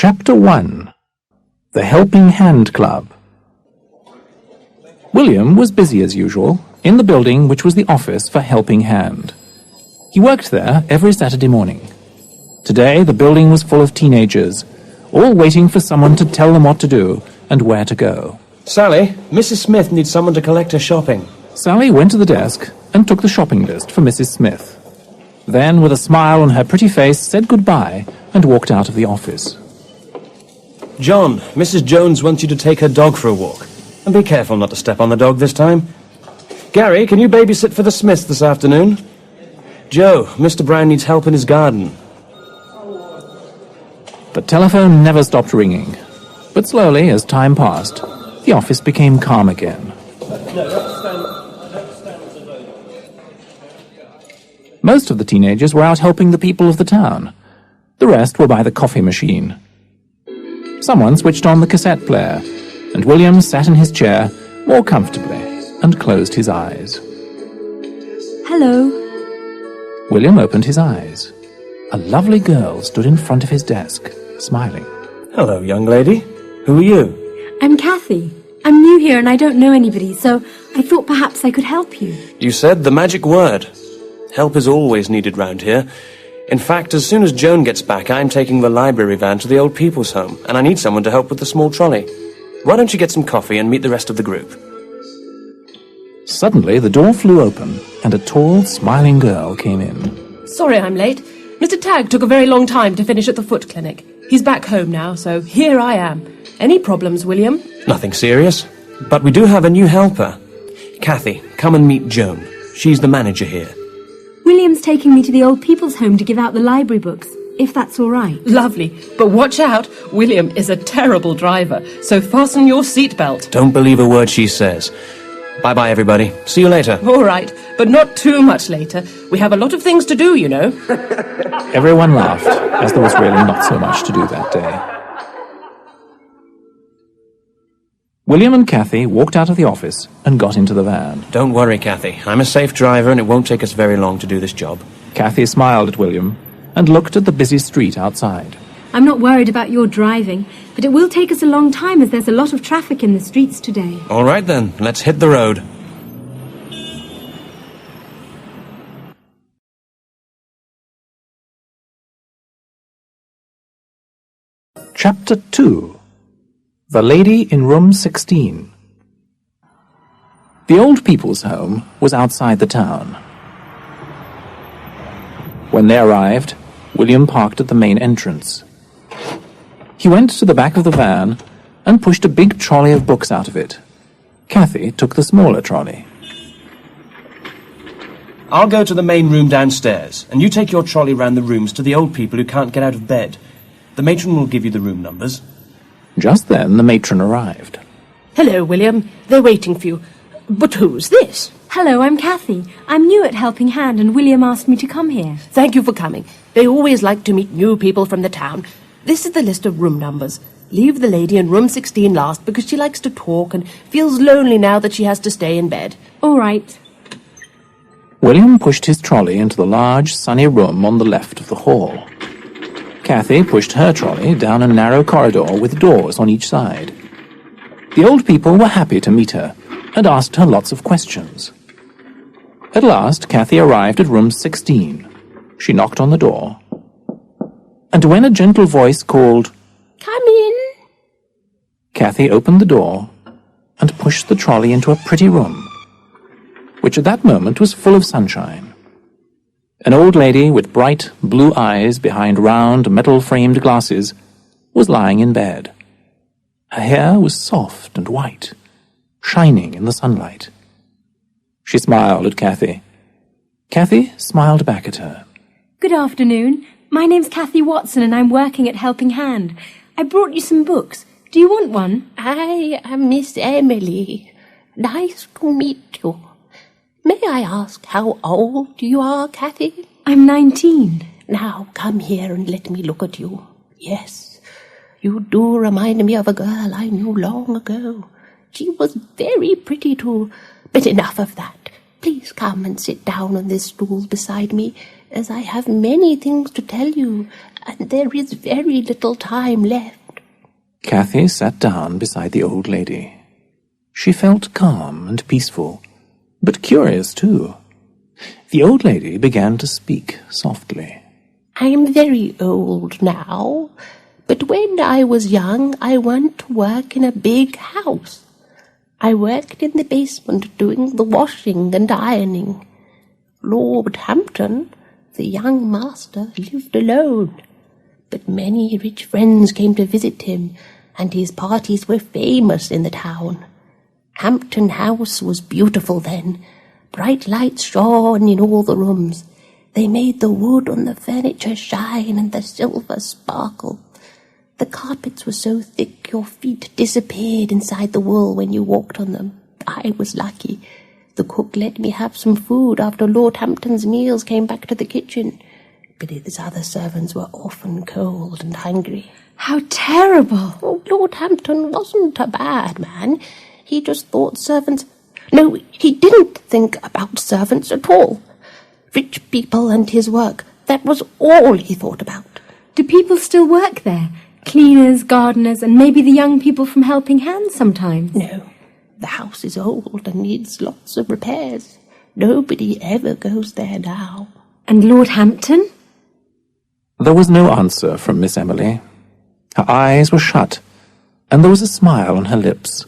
Chapter 1. The Helping Hand Club. William was busy as usual in the building which was the office for Helping Hand. He worked there every Saturday morning. Today the building was full of teenagers, all waiting for someone to tell them what to do and where to go. Sally, Mrs. Smith needs someone to collect her shopping. Sally went to the desk and took the shopping list for Mrs. Smith. Then, with a smile on her pretty face, said goodbye and walked out of the office. John, Mrs. Jones wants you to take her dog for a walk. And be careful not to step on the dog this time. Gary, can you babysit for the Smiths this afternoon? Joe, Mr. Brown needs help in his garden. The telephone never stopped ringing. But slowly, as time passed, the office became calm again. Most of the teenagers were out helping the people of the town. The rest were by the coffee machine. Someone switched on the cassette player, and William sat in his chair more comfortably and closed his eyes. Hello. William opened his eyes. A lovely girl stood in front of his desk, smiling. Hello, young lady. Who are you? I'm Kathy. I'm new here and I don't know anybody, so I thought perhaps I could help you. You said the magic word. Help is always needed round here. In fact, as soon as Joan gets back, I'm taking the library van to the old people's home, and I need someone to help with the small trolley. Why don't you get some coffee and meet the rest of the group? Suddenly, the door flew open, and a tall, smiling girl came in. Sorry I'm late. Mr. Tagg took a very long time to finish at the foot clinic. He's back home now, so here I am. Any problems, William? Nothing serious. But we do have a new helper. Kathy, come and meet Joan. She's the manager here. William's taking me to the old people's home to give out the library books, if that's all right. Lovely. But watch out. William is a terrible driver, so fasten your seatbelt. Don't believe a word she says. Bye-bye, everybody. See you later. All right, but not too much later. We have a lot of things to do, you know. Everyone laughed, as there was really not so much to do that day. William and Kathy walked out of the office and got into the van. Don't worry, Kathy. I'm a safe driver and it won't take us very long to do this job. Kathy smiled at William and looked at the busy street outside. I'm not worried about your driving, but it will take us a long time as there's a lot of traffic in the streets today. All right then, let's hit the road. Chapter 2. The Lady in Room 16. The old people's home was outside the town. When they arrived, William parked at the main entrance. He went to the back of the van and pushed a big trolley of books out of it. Kathy took the smaller trolley. I'll go to the main room downstairs, and you take your trolley round the rooms to the old people who can't get out of bed. The matron will give you the room numbers. Just then the matron arrived. Hello, William. They're waiting for you. But who's this? Hello, I'm Kathy. I'm new at Helping Hand and William asked me to come here. Thank you for coming. They always like to meet new people from the town. This is the list of room numbers. Leave the lady in room 16 last because she likes to talk and feels lonely now that she has to stay in bed. All right. William pushed his trolley into the large, sunny room on the left of the hall. Kathy pushed her trolley down a narrow corridor with doors on each side. The old people were happy to meet her and asked her lots of questions. At last, Kathy arrived at room 16. She knocked on the door. And when a gentle voice called, Come in. Kathy opened the door and pushed the trolley into a pretty room, which at that moment was full of sunshine. An old lady with bright blue eyes behind round metal-framed glasses was lying in bed. Her hair was soft and white, shining in the sunlight. She smiled at Kathy. Kathy smiled back at her. Good afternoon. My name's Kathy Watson and I'm working at Helping Hand. I brought you some books. Do you want one? I am Miss Emily. Nice to meet you. May I ask how old you are, Kathy? I'm 19. Now, come here and let me look at you. Yes, you do remind me of a girl I knew long ago. She was very pretty too, but enough of that. Please come and sit down on this stool beside me, as I have many things to tell you, and there is very little time left. Cathy sat down beside the old lady. She felt calm and peaceful, but curious too. The old lady began to speak softly. I am very old now, but when I was young I went to work in a big house. I worked in the basement doing the washing and ironing. Lord Hampton, the young master, lived alone, but many rich friends came to visit him, and his parties were famous in the town. Hampton House was beautiful then. Bright lights shone in all the rooms. They made the wood on the furniture shine and the silver sparkle. The carpets were so thick your feet disappeared inside the wool when you walked on them. I was lucky. The cook let me have some food after Lord Hampton's meals came back to the kitchen, but his other servants were often cold and hungry. How terrible! Oh, Lord Hampton wasn't a bad man. He just thought servants... No, he didn't think about servants at all. Rich people and his work, that was all he thought about. Do people still work there? Cleaners, gardeners, and maybe the young people from Helping Hands sometimes? No, the house is old and needs lots of repairs. Nobody ever goes there now. And Lord Hampton? There was no answer from Miss Emily. Her eyes were shut, and there was a smile on her lips.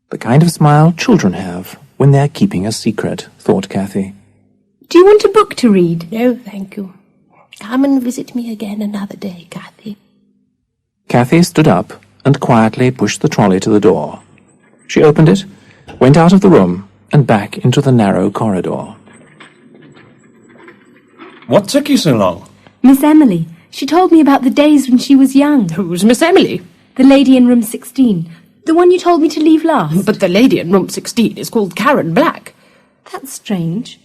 The kind of smile children have when they are keeping a secret, thought Cathy. Do you want a book to read? No, thank you. Come and visit me again another day, Cathy. Cathy stood up and quietly pushed the trolley to the door. She opened it, went out of the room, and back into the narrow corridor. What took you so long? Miss Emily. She told me about the days when she was young. Who's Miss Emily? The lady in room 16. The one you told me to leave last. But the lady in room 16 is called Karen Black. That's strange.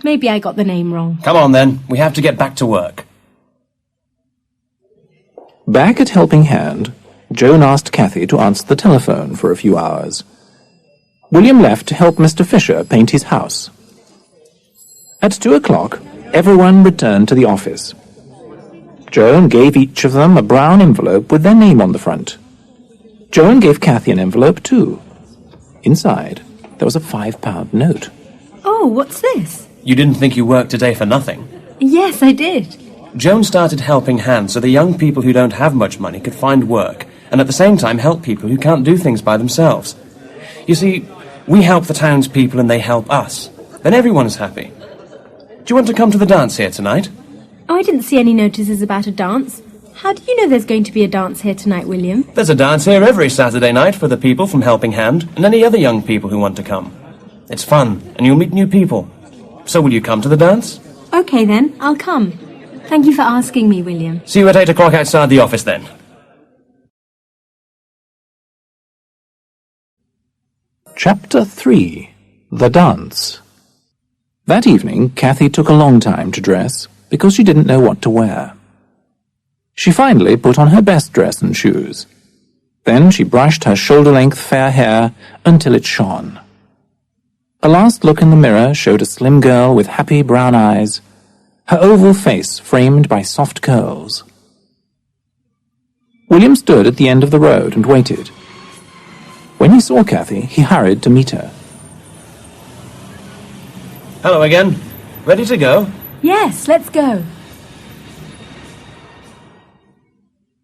Maybe I got the name wrong. Come on then, we have to get back to work. Back at Helping Hand, Joan asked Cathy to answer the telephone for a few hours. William left to help Mr. Fisher paint his house. At 2 o'clock, everyone returned to the office. Joan gave each of them a brown envelope with their name on the front. Joan gave Cathy an envelope too. Inside, there was a £5 note. Oh, what's this? You didn't think you worked today for nothing? Yes, I did. Joan started Helping Hands so the young people who don't have much money could find work, and at the same time help people who can't do things by themselves. You see, we help the townspeople and they help us. Then everyone's happy. Do you want to come to the dance here tonight? Oh, I didn't see any notices about a dance. How do you know there's going to be a dance here tonight, William? There's a dance here every Saturday night for the people from Helping Hand and any other young people who want to come. It's fun, and you'll meet new people. So will you come to the dance? Okay then, I'll come. Thank you for asking me, William. See you at 8 o'clock outside the office then. Chapter 3. The Dance. That evening, Cathy took a long time to dress because she didn't know what to wear. She finally put on her best dress and shoes. Then she brushed her shoulder-length fair hair until it shone. A last look in the mirror showed a slim girl with happy brown eyes, her oval face framed by soft curls. William stood at the end of the road and waited. When he saw Cathy, he hurried to meet her. Hello again. Ready to go? Yes, let's go.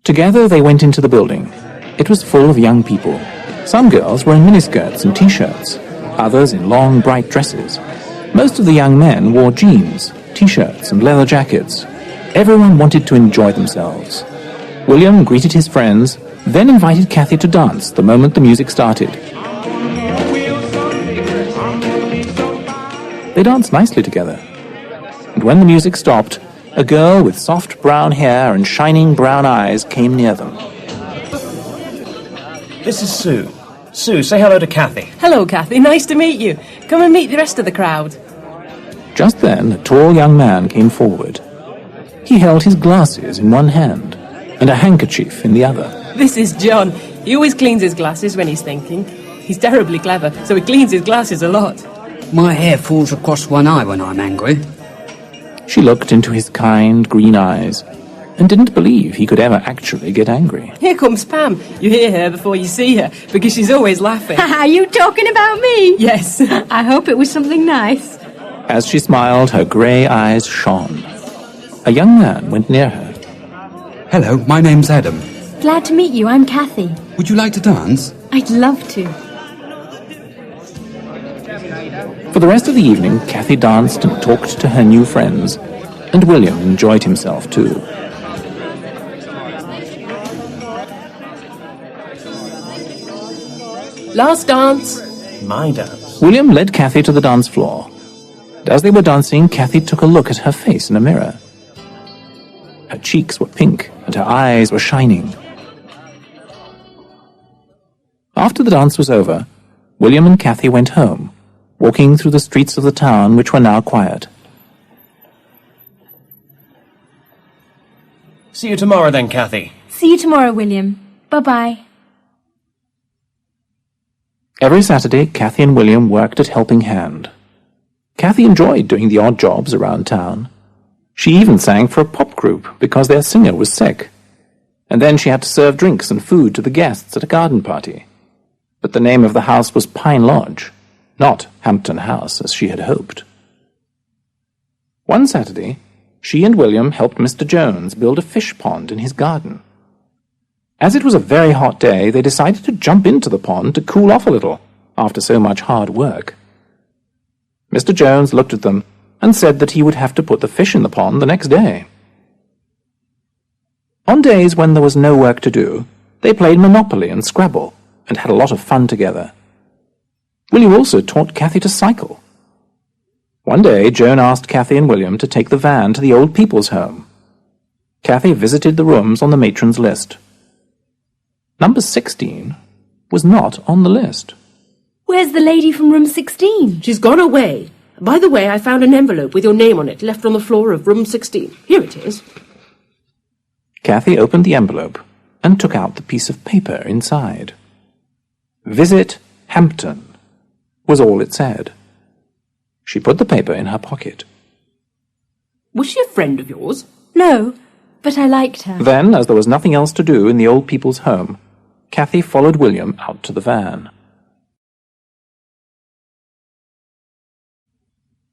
Together they went into the building. It was full of young people. Some girls were in miniskirts and T-shirts, others in long, bright dresses. Most of the young men wore jeans, T-shirts and leather jackets. Everyone wanted to enjoy themselves. William greeted his friends, then invited Cathy to dance the moment the music started. They danced nicely together. And when the music stopped, a girl with soft brown hair and shining brown eyes came near them. This is Sue. Sue, say hello to Cathy. Hello, Cathy. Nice to meet you. Come and meet the rest of the crowd. Just then, a tall young man came forward. He held his glasses in one hand and a handkerchief in the other. This is John. He always cleans his glasses when he's thinking. He's terribly clever, so he cleans his glasses a lot. My hair falls across one eye when I'm angry. She looked into his kind green eyes. and didn't believe he could ever actually get angry. Here comes Pam. You hear her before you see her, because she's always laughing. Are you talking about me? Yes. I hope it was something nice. As she smiled, her grey eyes shone. A young man went near her. Hello, my name's Adam. Glad to meet you. I'm Kathy. Would you like to dance? I'd love to. For the rest of the evening, Kathy danced and talked to her new friends, and William enjoyed himself too. Last dance. My dance. William led Kathy to the dance floor. And as they were dancing, Kathy took a look at her face in a mirror. Her cheeks were pink, and her eyes were shining. After the dance was over, William and Kathy went home, walking through the streets of the town, which were now quiet. See you tomorrow then, Kathy. See you tomorrow, William. Bye-bye. Every Saturday, Kathy and William worked at Helping Hand. Kathy enjoyed doing the odd jobs around town. She even sang for a pop group because their singer was sick. And then she had to serve drinks and food to the guests at a garden party. But the name of the house was Pine Lodge, not Hampton House, as she had hoped. One Saturday, she and William helped Mr. Jones build a fish pond in his garden. As it was a very hot day, they decided to jump into the pond to cool off a little after so much hard work. Mr. Jones looked at them and said that he would have to put the fish in the pond the next day. On days when there was no work to do, they played Monopoly and Scrabble and had a lot of fun together. William also taught Kathy to cycle. One day, Joan asked Kathy and William to take the van to the old people's home. Kathy visited the rooms on the matron's list. Number 16 was not on the list. Where's the lady from room 16? She's gone away. By the way, I found an envelope with your name on it left on the floor of room 16. Here it is. Kathy opened the envelope and took out the piece of paper inside. Visit Hampton was all it said. She put the paper in her pocket. Was she a friend of yours? No, but I liked her. Then, as there was nothing else to do in the old people's home, Kathy followed William out to the van.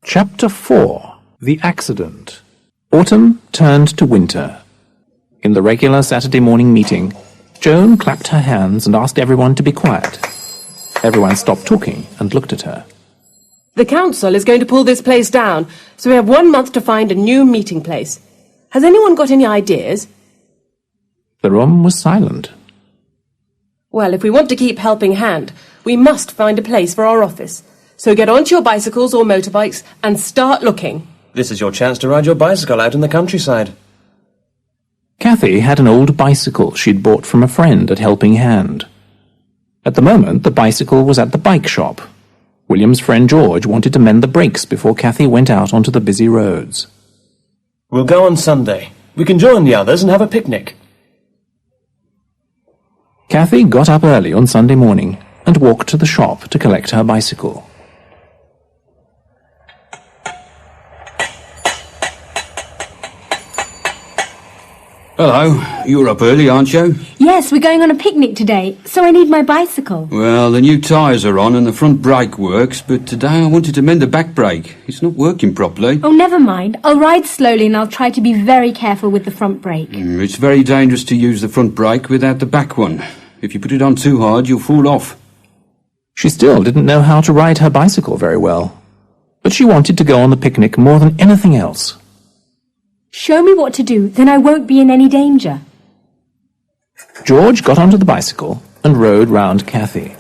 Chapter 4. The Accident. Autumn turned to winter. In the regular Saturday morning meeting, Joan clapped her hands and asked everyone to be quiet. Everyone stopped talking and looked at her. The council is going to pull this place down, so we have 1 month to find a new meeting place. Has anyone got any ideas? The room was silent. Well, if we want to keep Helping Hand, we must find a place for our office. So get onto your bicycles or motorbikes and start looking. This is your chance to ride your bicycle out in the countryside. Kathy had an old bicycle she'd bought from a friend at Helping Hand. At the moment, the bicycle was at the bike shop. William's friend George wanted to mend the brakes before Kathy went out onto the busy roads. We'll go on Sunday. We can join the others and have a picnic. Kathy got up early on Sunday morning and walked to the shop to collect her bicycle. Hello, you're up early, aren't you? Yes, we're going on a picnic today, so I need my bicycle. Well, the new tyres are on and the front brake works, but today I wanted to mend the back brake. It's not working properly. Oh, never mind. I'll ride slowly and I'll try to be very careful with the front brake. It's very dangerous to use the front brake without the back one. If you put it on too hard, you'll fall off. She still didn't know how to ride her bicycle very well, but she wanted to go on the picnic more than anything else. Show me what to do, then I won't be in any danger. George got onto the bicycle and rode round Kathy.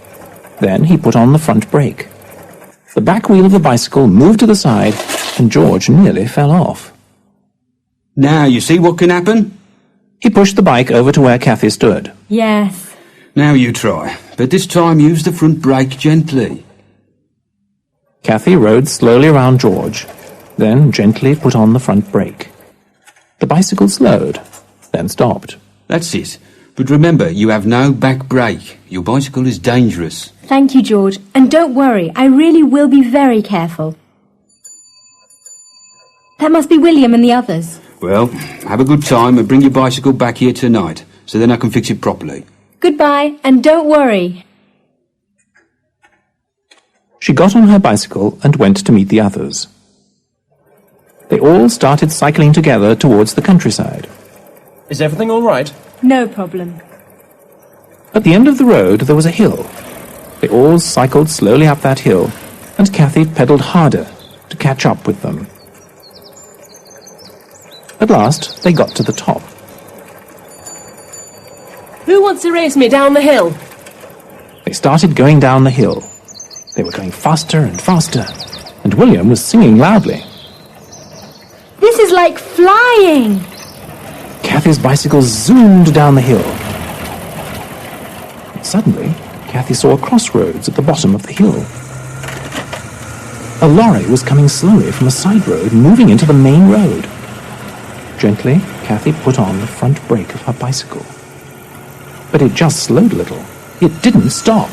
Then he put on the front brake. The back wheel of the bicycle moved to the side, and George nearly fell off. Now, you see what can happen? He pushed the bike over to where Kathy stood. Yes. Now you try, but this time use the front brake gently. Kathy rode slowly around George, then gently put on the front brake. The bicycle slowed, then stopped. That's it. But remember, you have no back brake. Your bicycle is dangerous. Thank you, George. And don't worry, I really will be very careful. That must be William and the others. Well, have a good time and bring your bicycle back here tonight, so then I can fix it properly. Goodbye, and don't worry. She got on her bicycle and went to meet the others. They all started cycling together towards the countryside. Is everything all right? No problem. At the end of the road there was a hill. They all cycled slowly up that hill, and Cathy pedalled harder to catch up with them. At last they got to the top. Who wants to race me down the hill? They started going down the hill. They were going faster and faster, and William was singing loudly. This is like flying! Cathy's bicycle zoomed down the hill. Suddenly, Cathy saw a crossroads at the bottom of the hill. A lorry was coming slowly from a side road, moving into the main road. Gently, Cathy put on the front brake of her bicycle. But it just slowed a little. It didn't stop.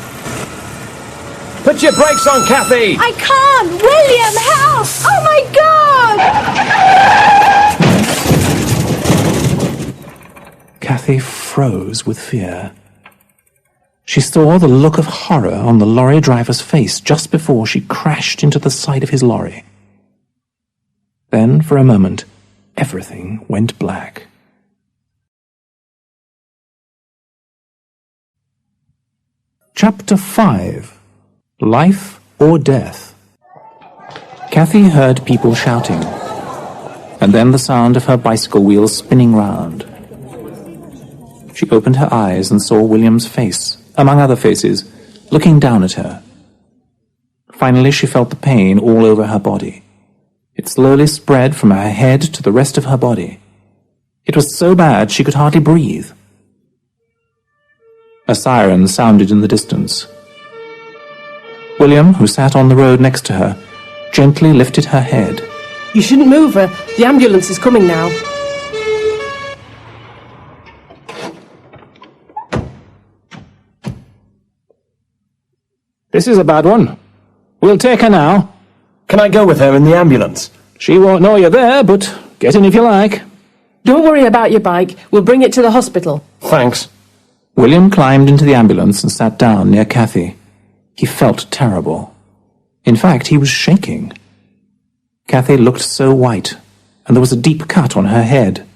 Put your brakes on, Cathy! I can't! William, help! Oh my God! Cathy froze with fear. She saw the look of horror on the lorry driver's face just before she crashed into the side of his lorry. Then, for a moment, everything went black. Chapter 5. Life or Death. Cathy heard people shouting, and then the sound of her bicycle wheels spinning round. She opened her eyes and saw William's face, among other faces, looking down at her. Finally she felt the pain all over her body. It slowly spread from her head to the rest of her body. It was so bad she could hardly breathe. A siren sounded in the distance. William, who sat on the road next to her, gently lifted her head. You shouldn't move her. The ambulance is coming now. This is a bad one. We'll take her now. Can I go with her in the ambulance? She won't know you're there, but get in if you like. Don't worry about your bike. We'll bring it to the hospital. Thanks. William climbed into the ambulance and sat down near Cathy. He felt terrible. In fact, he was shaking. Cathy looked so white, and there was a deep cut on her head.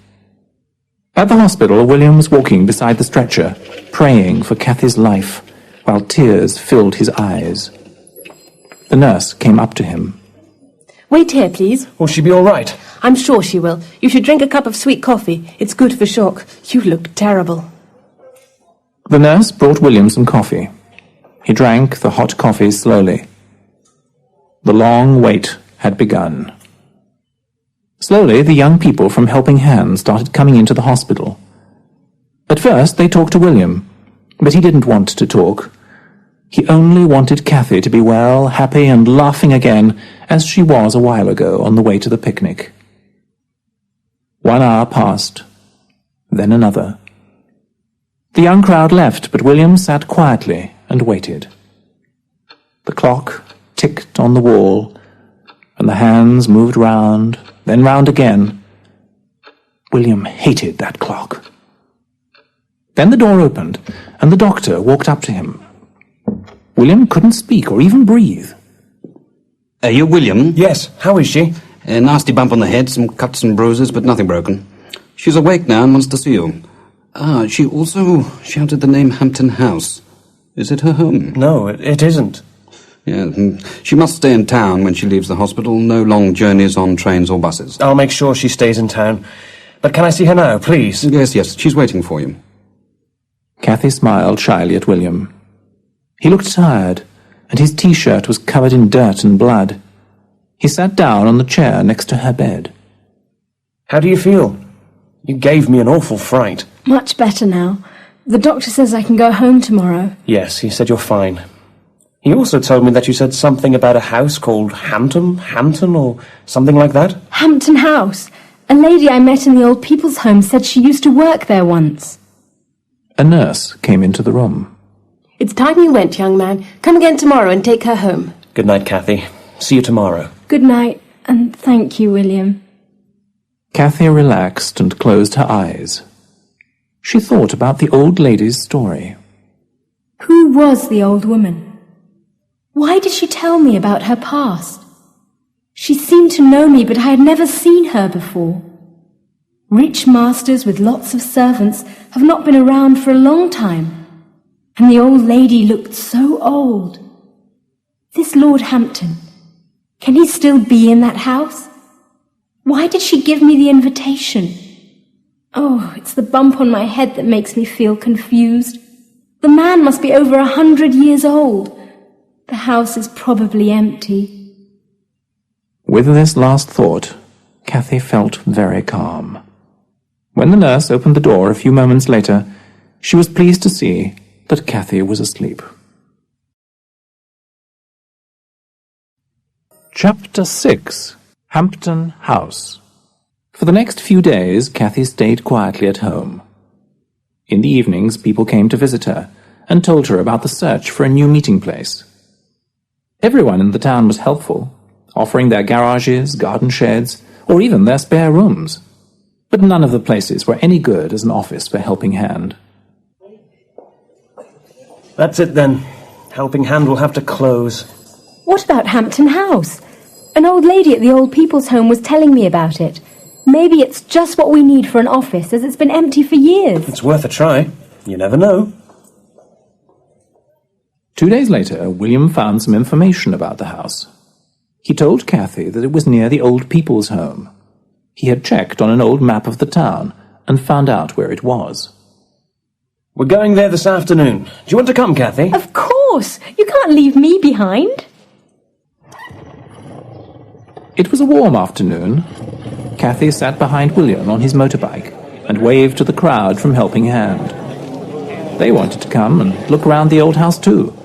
At the hospital, William was walking beside the stretcher, praying for Cathy's life, while tears filled his eyes. The nurse came up to him. Wait here, please. Will she be all right? I'm sure she will. You should drink a cup of sweet coffee. It's good for shock. You look terrible. The nurse brought William some coffee. He drank the hot coffee slowly. The long wait had begun. Slowly, the young people from Helping Hands started coming into the hospital. At first, they talked to William, but he didn't want to talk. He only wanted Cathy to be well, happy, and laughing again, as she was a while ago on the way to the picnic. 1 hour passed, then another. The young crowd left, but William sat quietly and waited. The clock ticked on the wall, and the hands moved round, then round again. William hated that clock. Then the door opened, and the doctor walked up to him. William couldn't speak or even breathe. You're William? Yes, how is she? A nasty bump on the head, some cuts and bruises, but nothing broken. She's awake now and wants to see you. She also shouted the name Hampton House. Is it her home? No, it isn't. Yeah, she must stay in town when she leaves the hospital. No long journeys on trains or buses. I'll make sure she stays in town. But can I see her now, please? Yes, she's waiting for you. Cathy smiled shyly at William. He looked tired, and his T-shirt was covered in dirt and blood. He sat down on the chair next to her bed. How do you feel? You gave me an awful fright. Much better now. The doctor says I can go home tomorrow. Yes, he said you're fine. He also told me that you said something about a house called Hampton, or something like that. Hampton House. A lady I met in the old people's home said she used to work there once. A nurse came into the room. It's time you went, young man. Come again tomorrow and take her home. Good night, Cathy. See you tomorrow. Good night, and thank you, William. Cathy relaxed and closed her eyes. She thought about the old lady's story. Who was the old woman? Why did she tell me about her past? She seemed to know me, but I had never seen her before. Rich masters with lots of servants have not been around for a long time, and the old lady looked so old. This Lord Hampton, can he still be in that house? Why did she give me the invitation? Oh, it's the bump on my head that makes me feel confused. The man must be over 100 years old. The house is probably empty. With this last thought, Cathy felt very calm. When the nurse opened the door a few moments later, she was pleased to see that Cathy was asleep. Chapter 6. Hampton House. For the next few days, Cathy stayed quietly at home. In the evenings, people came to visit her and told her about the search for a new meeting place. Everyone in the town was helpful, offering their garages, garden sheds, or even their spare rooms. But none of the places were any good as an office for Helping Hand. That's it then. Helping Hand will have to close. What about Hampton House? An old lady at the old people's home was telling me about it. Maybe it's just what we need for an office, as it's been empty for years. It's worth a try. You never know. 2 days later, William found some information about the house. He told Cathy that it was near the old people's home. He had checked on an old map of the town and found out where it was. We're going there this afternoon. Do you want to come, Cathy? Of course! You can't leave me behind. It was a warm afternoon. Cathy sat behind William on his motorbike and waved to the crowd from Helping Hand. They wanted to come and look around the old house too.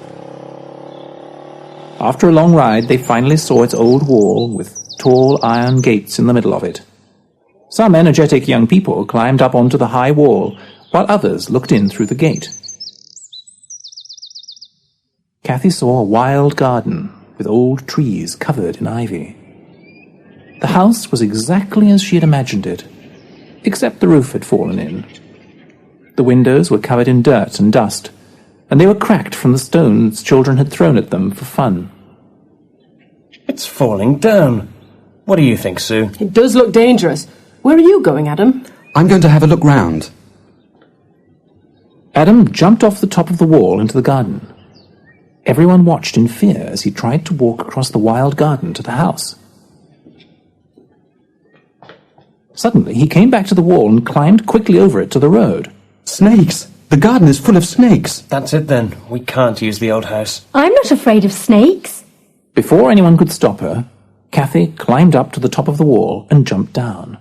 After a long ride, they finally saw its old wall with tall iron gates in the middle of it. Some energetic young people climbed up onto the high wall, while others looked in through the gate. Cathy saw a wild garden with old trees covered in ivy. The house was exactly as she had imagined it, except the roof had fallen in. The windows were covered in dirt and dust, and they were cracked from the stones children had thrown at them for fun. It's falling down. What do you think, Sue? It does look dangerous. Where are you going, Adam? I'm going to have a look round. Adam jumped off the top of the wall into the garden. Everyone watched in fear as he tried to walk across the wild garden to the house. Suddenly, he came back to the wall and climbed quickly over it to the road. Snakes! The garden is full of snakes. That's it then. We can't use the old house. I'm not afraid of snakes. Before anyone could stop her, Cathy climbed up to the top of the wall and jumped down.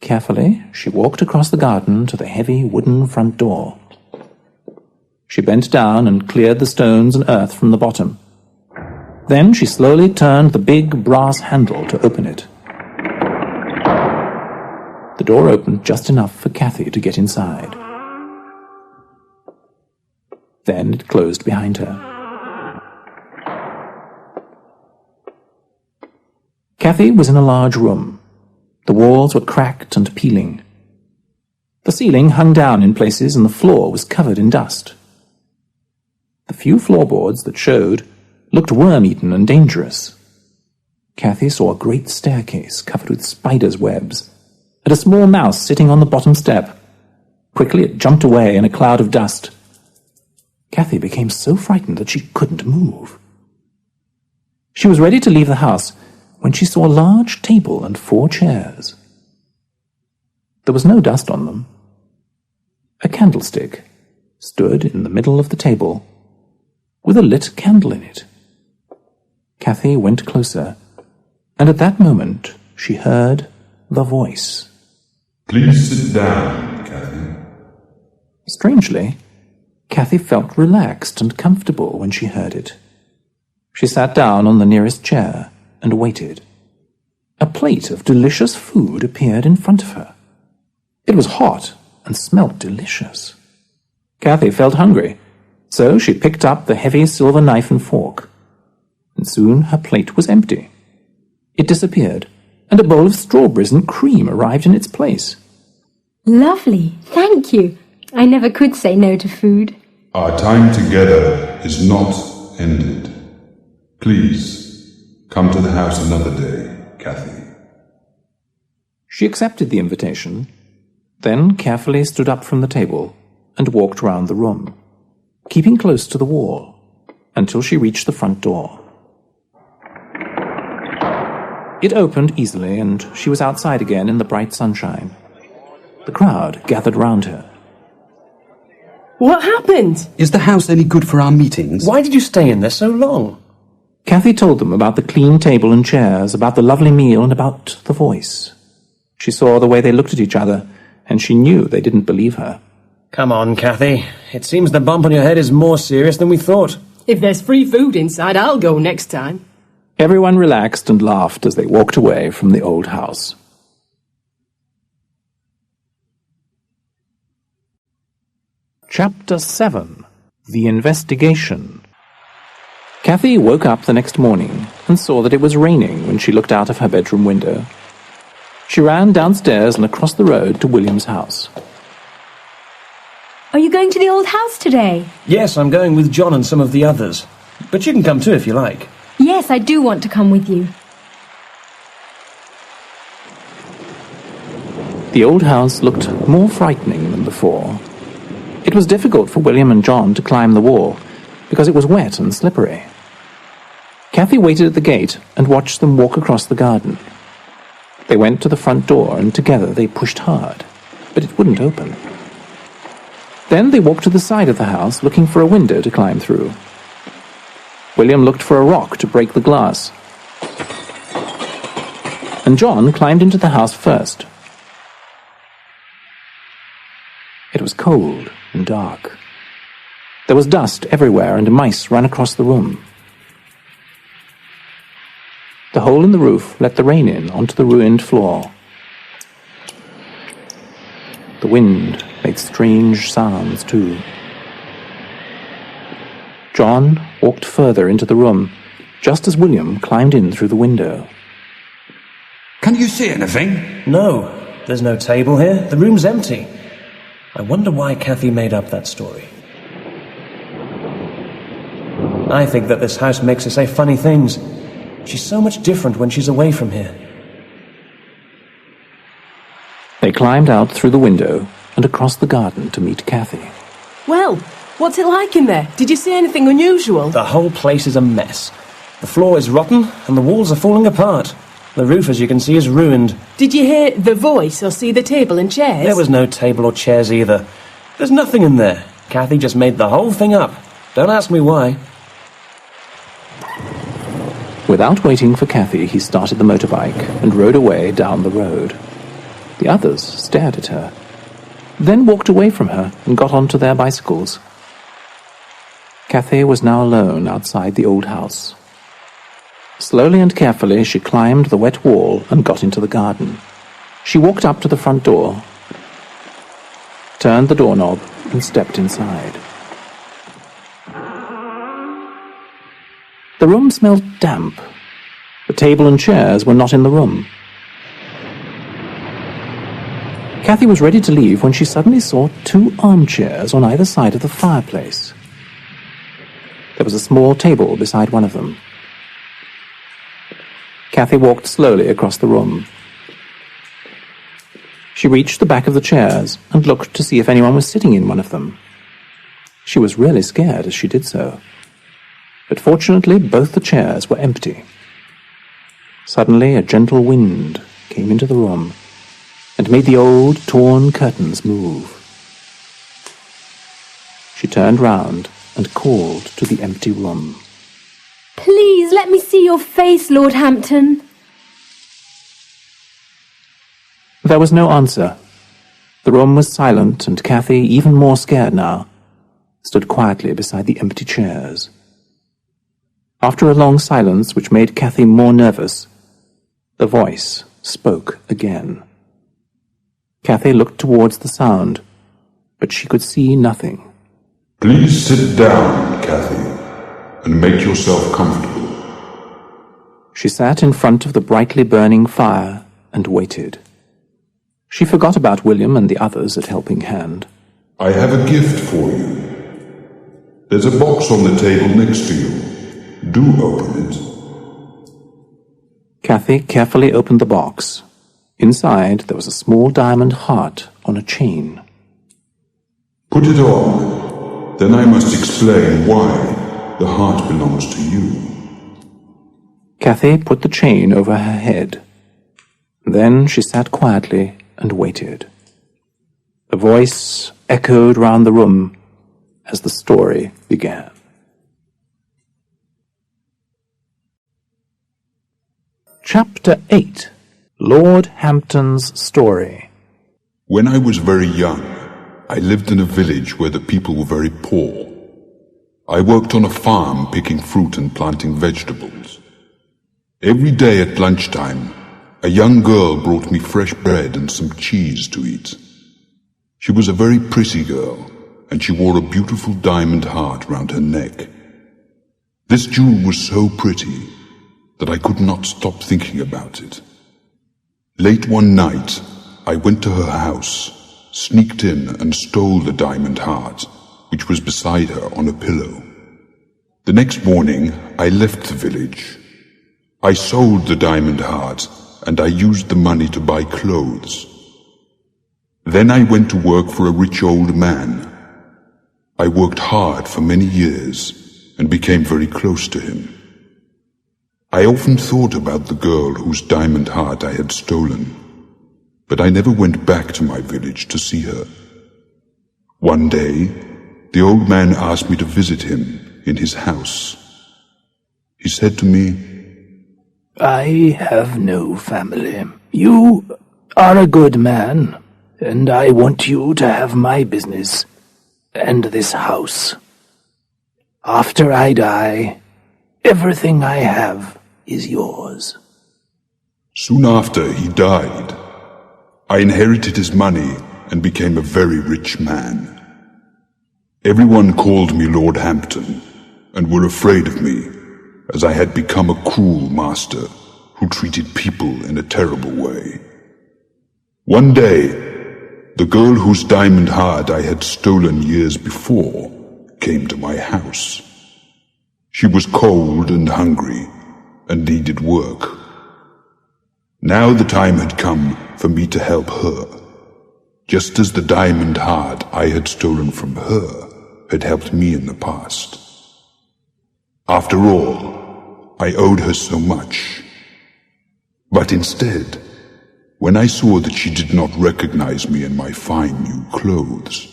Carefully, she walked across the garden to the heavy wooden front door. She bent down and cleared the stones and earth from the bottom. Then she slowly turned the big brass handle to open it. The door opened just enough for Cathy to get inside. Then it closed behind her. Cathy was in a large room. The walls were cracked and peeling. The ceiling hung down in places and the floor was covered in dust. The few floorboards that showed looked worm-eaten and dangerous. Cathy saw a great staircase covered with spiders' webs and a small mouse sitting on the bottom step. Quickly it jumped away in a cloud of dust. Cathy became so frightened that she couldn't move. She was ready to leave the house when she saw a large table and 4 chairs. There was no dust on them. A candlestick stood in the middle of the table with a lit candle in it. Cathy went closer, and at that moment she heard the voice. Please sit down, Cathy. Strangely, Cathy felt relaxed and comfortable when she heard it. She sat down on the nearest chair and waited. A plate of delicious food appeared in front of her. It was hot and smelt delicious. Cathy felt hungry, so she picked up the heavy silver knife and fork. And soon her plate was empty. It disappeared, and a bowl of strawberries and cream arrived in its place. Lovely, thank you. I never could say no to food. Our time together is not ended. Please, come to the house another day, Kathy. She accepted the invitation, then carefully stood up from the table and walked round the room, keeping close to the wall, until she reached the front door. It opened easily, and she was outside again in the bright sunshine. The crowd gathered round her. What happened? Is the house any good for our meetings? Why did you stay in there so long? Kathy told them about the clean table and chairs, about the lovely meal, and about the voice. She saw the way they looked at each other, and she knew they didn't believe her. Come on, Kathy. It seems the bump on your head is more serious than we thought. If there's free food inside, I'll go next time. Everyone relaxed and laughed as they walked away from the old house. Chapter 7. The Investigation. Kathy woke up the next morning and saw that it was raining when she looked out of her bedroom window. She ran downstairs and across the road to William's house. Are you going to the old house today? Yes, I'm going with John and some of the others. But you can come too if you like. Yes, I do want to come with you. The old house looked more frightening than before. It was difficult for William and John to climb the wall, because it was wet and slippery. Kathy waited at the gate and watched them walk across the garden. They went to the front door, and together they pushed hard, but it wouldn't open. Then they walked to the side of the house, looking for a window to climb through. William looked for a rock to break the glass, and John climbed into the house first. It was cold and dark. There was dust everywhere, and mice ran across the room. The hole in the roof let the rain in onto the ruined floor. The wind made strange sounds, too. John walked further into the room, just as William climbed in through the window. Can you see anything? No, there's no table here. The room's empty. I wonder why Kathy made up that story. I think that this house makes her say funny things. She's so much different when she's away from here. They climbed out through the window and across the garden to meet Kathy. Well, what's it like in there? Did you see anything unusual? The whole place is a mess. The floor is rotten and the walls are falling apart. The roof, as you can see, is ruined. Did you hear the voice or see the table and chairs? There was no table or chairs either. There's nothing in there. Kathy just made the whole thing up. Don't ask me why. Without waiting for Kathy, he started the motorbike and rode away down the road. The others stared at her, then walked away from her and got onto their bicycles. Kathy was now alone outside the old house. Slowly and carefully she climbed the wet wall and got into the garden. She walked up to the front door, turned the doorknob and stepped inside. The room smelled damp. The table and chairs were not in the room. Kathy was ready to leave when she suddenly saw 2 armchairs on either side of the fireplace. There was a small table beside one of them. Kathy walked slowly across the room. She reached the back of the chairs and looked to see if anyone was sitting in one of them. She was really scared as she did so. But fortunately, both the chairs were empty. Suddenly, a gentle wind came into the room and made the old, torn curtains move. She turned round and called to the empty room. Please let me see your face, Lord Hampton. There was no answer. The room was silent, and Kathy, even more scared now, stood quietly beside the empty chairs. After a long silence which made Kathy more nervous, the voice spoke again. Kathy looked towards the sound, but she could see nothing. Please sit down, Kathy, and make yourself comfortable. She sat in front of the brightly burning fire and waited. She forgot about William and the others at Helping Hand. I have a gift for you. There's a box on the table next to you. Do open it. Cathy carefully opened the box. Inside there was a small diamond heart on a chain. Put it on. Then I must explain why the heart belongs to you. Cathy put the chain over her head. Then she sat quietly and waited. A voice echoed round the room as the story began. Chapter 8. Lord Hampton's Story. When I was very young, I lived in a village where the people were very poor. I worked on a farm picking fruit and planting vegetables. Every day at lunchtime, a young girl brought me fresh bread and some cheese to eat. She was a very pretty girl, and she wore a beautiful diamond heart round her neck. This jewel was so pretty that I could not stop thinking about it. Late one night, I went to her house, sneaked in and stole the diamond heart, which was beside her on a pillow. The next morning, I left the village. I sold the diamond heart, and I used the money to buy clothes. Then I went to work for a rich old man. I worked hard for many years and became very close to him. I often thought about the girl whose diamond heart I had stolen, but I never went back to my village to see her. One day, the old man asked me to visit him in his house. He said to me, I have no family. You are a good man, and I want you to have my business and this house. After I die, everything I have is yours. Soon after he died, I inherited his money and became a very rich man. Everyone called me Lord Hampton and were afraid of me, as I had become a cruel master who treated people in a terrible way. One day, the girl whose diamond heart I had stolen years before came to my house. She was cold and hungry and needed work. Now the time had come for me to help her, just as the diamond heart I had stolen from her had helped me in the past. After all, I owed her so much. But instead, when I saw that she did not recognize me in my fine new clothes,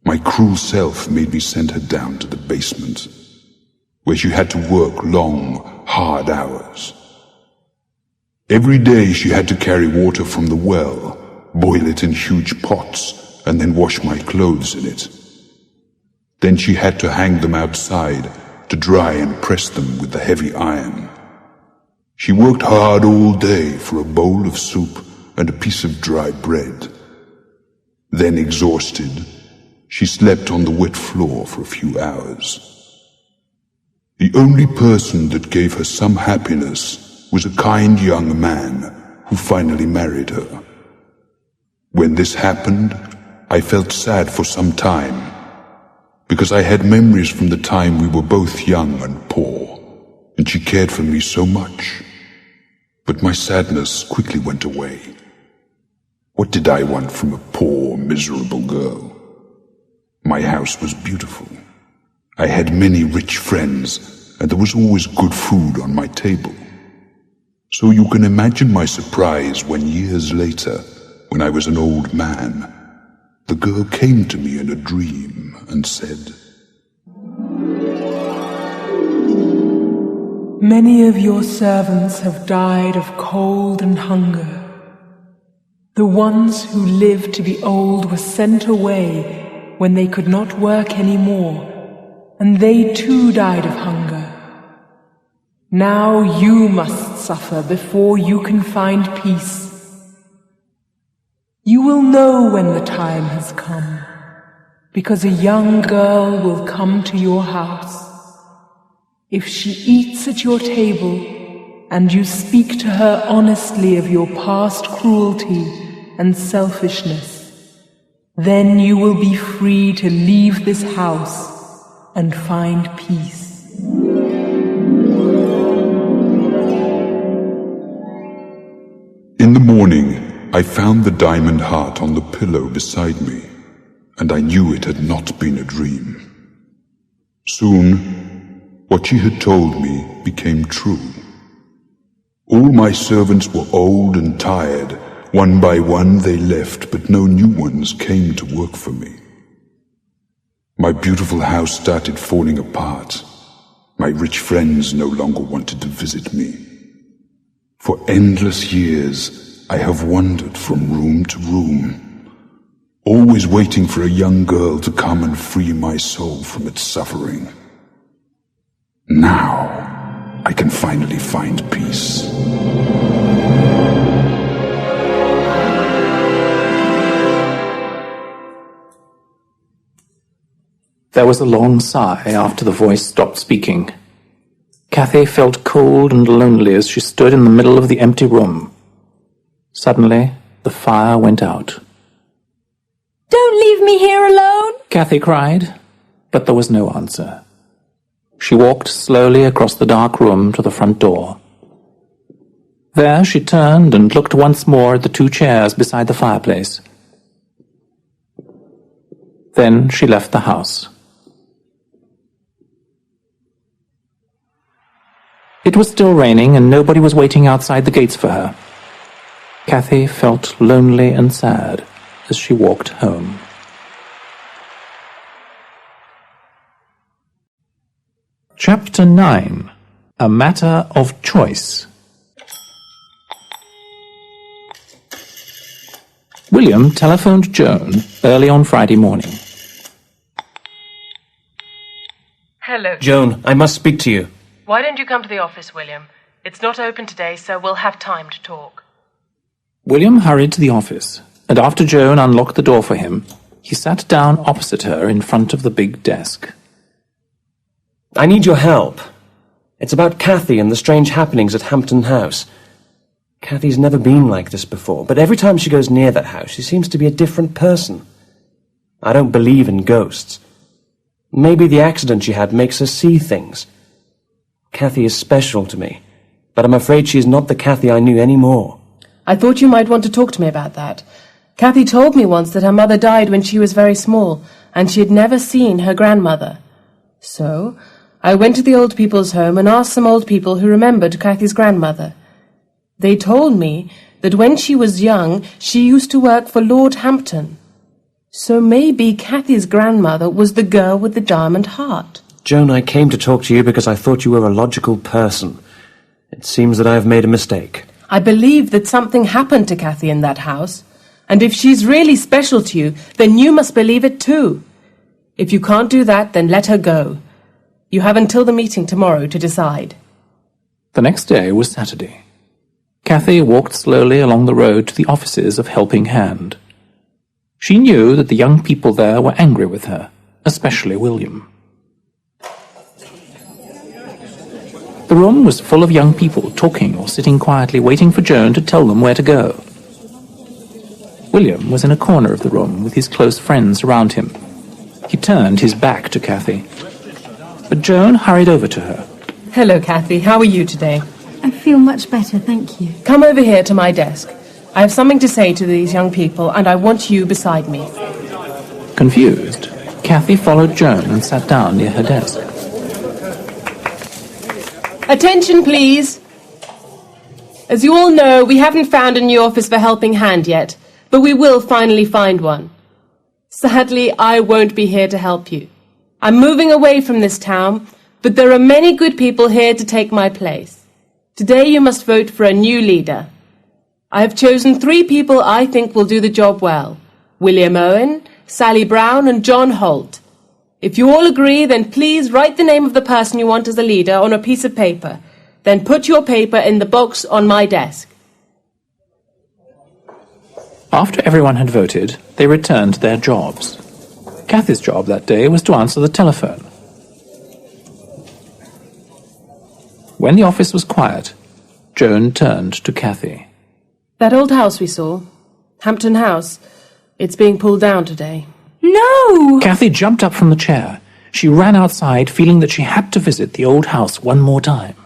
my cruel self made me send her down to the basement, where she had to work long, hard hours. Every day she had to carry water from the well, boil it in huge pots, and then wash my clothes in it. Then she had to hang them outside to dry and press them with the heavy iron. She worked hard all day for a bowl of soup and a piece of dry bread. Then, exhausted, she slept on the wet floor for a few hours. The only person that gave her some happiness was a kind young man who finally married her. When this happened, I felt sad for some time, because I had memories from the time we were both young and poor, and she cared for me so much. But my sadness quickly went away. What did I want from a poor, miserable girl? My house was beautiful. I had many rich friends, and there was always good food on my table. So you can imagine my surprise when years later, when I was an old man, the girl came to me in a dream and said, Many of your servants have died of cold and hunger. The ones who lived to be old were sent away when they could not work any more, and they too died of hunger. Now you must suffer before you can find peace. You will know when the time has come, because a young girl will come to your house. If she eats at your table and you speak to her honestly of your past cruelty and selfishness, then you will be free to leave this house and find peace. In the morning, I found the diamond heart on the pillow beside me, and I knew it had not been a dream. Soon, what she had told me became true. All my servants were old and tired. One by one they left, but no new ones came to work for me. My beautiful house started falling apart. My rich friends no longer wanted to visit me. For endless years, I have wandered from room to room, always waiting for a young girl to come and free my soul from its suffering. Now, I can finally find peace. There was a long sigh after the voice stopped speaking. Cathy felt cold and lonely as she stood in the middle of the empty room. Suddenly, the fire went out. Don't leave me here alone! Cathy cried, but there was no answer. She walked slowly across the dark room to the front door. There she turned and looked once more at the two chairs beside the fireplace. Then she left the house. It was still raining, and nobody was waiting outside the gates for her. Cathy felt lonely and sad as she walked home. Chapter 9. A Matter of Choice. William telephoned Joan early on Friday morning. Hello. Joan, I must speak to you. Why don't you come to the office, William? It's not open today, so we'll have time to talk. William hurried to the office, and after Joan unlocked the door for him, he sat down opposite her in front of the big desk. I need your help. It's about Cathy and the strange happenings at Hampton House. Cathy's never been like this before, but every time she goes near that house, she seems to be a different person. I don't believe in ghosts. Maybe the accident she had makes her see things. Cathy is special to me, but I'm afraid she is not the Cathy I knew anymore. I thought you might want to talk to me about that. Cathy told me once that her mother died when she was very small, and she had never seen her grandmother. So, I went to the old people's home and asked some old people who remembered Cathy's grandmother. They told me that when she was young, she used to work for Lord Hampton. So maybe Cathy's grandmother was the girl with the diamond heart. Joan, I came to talk to you because I thought you were a logical person. It seems that I have made a mistake. I believe that something happened to Cathy in that house, and if she's really special to you, then you must believe it too. If you can't do that, then let her go. You have until the meeting tomorrow to decide. The next day was Saturday. Cathy walked slowly along the road to the offices of Helping Hand. She knew that the young people there were angry with her, especially William. The room was full of young people talking or sitting quietly waiting for Joan to tell them where to go. William was in a corner of the room with his close friends around him. He turned his back to Cathy, but Joan hurried over to her. Hello, Cathy. How are you today? I feel much better, thank you. Come over here to my desk. I have something to say to these young people, and I want you beside me. Confused, Cathy followed Joan and sat down near her desk. Attention, please. As you all know, we haven't found a new office for Helping Hand yet, but we will finally find one. Sadly, I won't be here to help you. I'm moving away from this town, but there are many good people here to take my place. Today you must vote for a new leader. I have chosen 3 people I think will do the job well. William Owen, Sally Brown, and John Holt. If you all agree, then please write the name of the person you want as a leader on a piece of paper. Then put your paper in the box on my desk. After everyone had voted, they returned to their jobs. Cathy's job that day was to answer the telephone. When the office was quiet, Joan turned to Cathy. That old house we saw, Hampton House, it's being pulled down today. No! Cathy jumped up from the chair. She ran outside, feeling that she had to visit the old house one more time.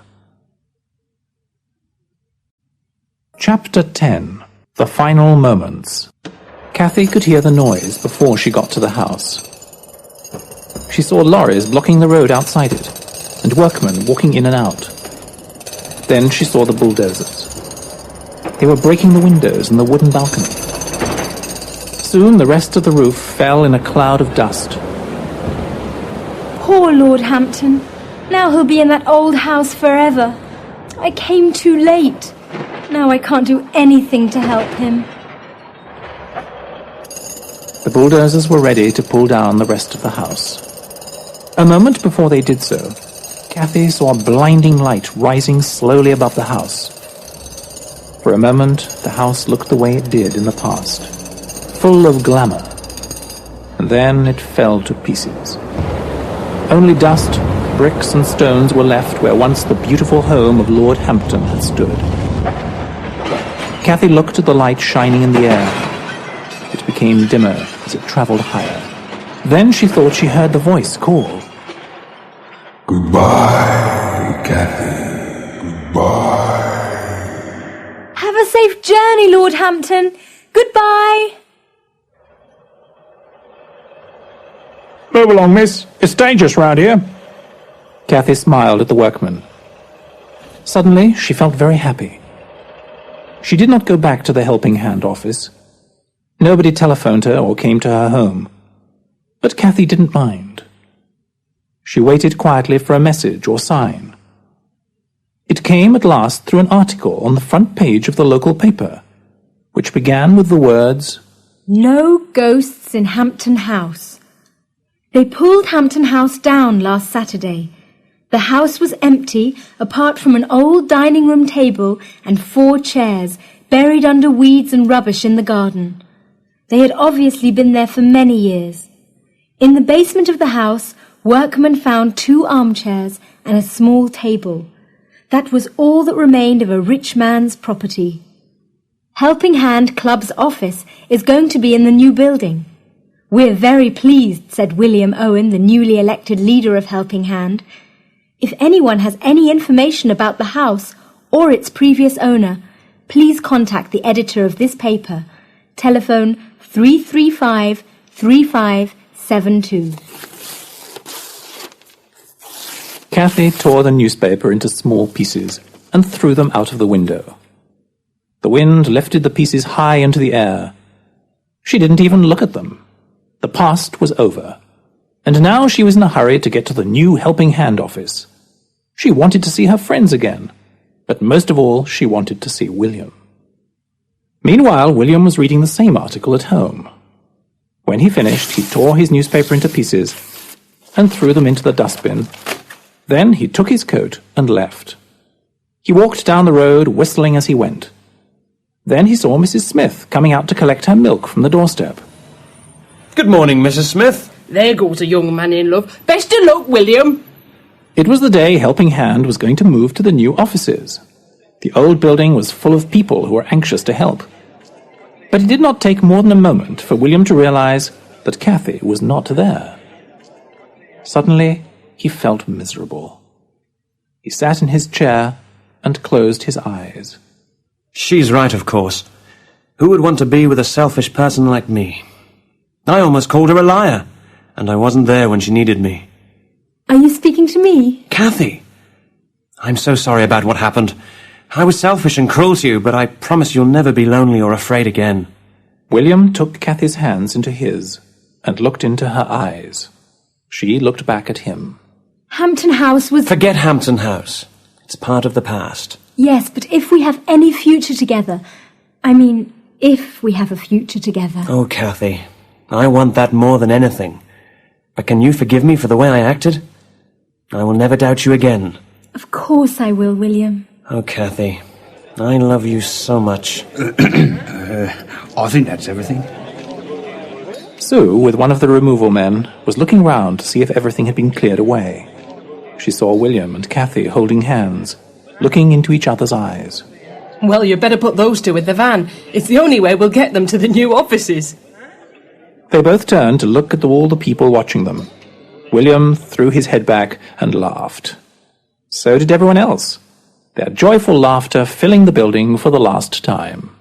Chapter 10. The Final Moments. Cathy could hear the noise before she got to the house. She saw lorries blocking the road outside it, and workmen walking in and out. Then she saw the bulldozers. They were breaking the windows in the wooden balcony. Soon the rest of the roof fell in a cloud of dust. Poor Lord Hampton. Now he'll be in that old house forever. I came too late. Now I can't do anything to help him. The bulldozers were ready to pull down the rest of the house. A moment before they did so, Cathy saw a blinding light rising slowly above the house. For a moment, the house looked the way it did in the past, full of glamour. And then it fell to pieces. Only dust, bricks and stones were left where once the beautiful home of Lord Hampton had stood. Cathy looked at the light shining in the air. It became dimmer as it travelled higher. Then she thought she heard the voice call. Goodbye, Cathy. Goodbye. Have a safe journey, Lord Hampton. Goodbye. Move along, miss. It's dangerous round here. Cathy smiled at the workman. Suddenly, she felt very happy. She did not go back to the Helping Hand office. Nobody telephoned her or came to her home. But Cathy didn't mind. She waited quietly for a message or sign. It came at last through an article on the front page of the local paper, which began with the words, No ghosts in Hampton House. They pulled Hampton House down last Saturday. The house was empty, apart from an old dining room table and 4 chairs buried under weeds and rubbish in the garden. They had obviously been there for many years. In the basement of the house, workmen found 2 armchairs and a small table. That was all that remained of a rich man's property. Helping Hand Club's office is going to be in the new building. We're very pleased, said William Owen, the newly elected leader of Helping Hand. If anyone has any information about the house or its previous owner, please contact the editor of this paper. Telephone 335-3572. Cathy tore the newspaper into small pieces and threw them out of the window. The wind lifted the pieces high into the air. She didn't even look at them. The past was over, and now she was in a hurry to get to the new Helping Hand office. She wanted to see her friends again, but most of all she wanted to see William. Meanwhile, William was reading the same article at home. When he finished, he tore his newspaper into pieces and threw them into the dustbin. Then he took his coat and left. He walked down the road, whistling as he went. Then he saw Mrs. Smith coming out to collect her milk from the doorstep. Good morning, Mrs. Smith. There goes a young man in love. Best of luck, William. It was the day Helping Hand was going to move to the new offices. The old building was full of people who were anxious to help. But it did not take more than a moment for William to realize that Cathy was not there. Suddenly, he felt miserable. He sat in his chair and closed his eyes. She's right, of course. Who would want to be with a selfish person like me? I almost called her a liar, and I wasn't there when she needed me. Are you speaking to me? Cathy! I'm so sorry about what happened. I was selfish and cruel to you, but I promise you'll never be lonely or afraid again. William took Cathy's hands into his and looked into her eyes. She looked back at him. Hampton House was... Forget Hampton House. It's part of the past. Yes, but if we have any future together... if we have a future together... Oh, Cathy, I want that more than anything. But can you forgive me for the way I acted? I will never doubt you again. Of course I will, William. Oh, Cathy, I love you so much. I think that's everything. Sue, with one of the removal men, was looking round to see if everything had been cleared away. She saw William and Cathy holding hands. looking into each other's eyes. Well, you better put those two in the van. It's the only way we'll get them to the new offices. They both turned to look at all the people watching them. William threw his head back and laughed. So did everyone else, their joyful laughter filling the building for the last time.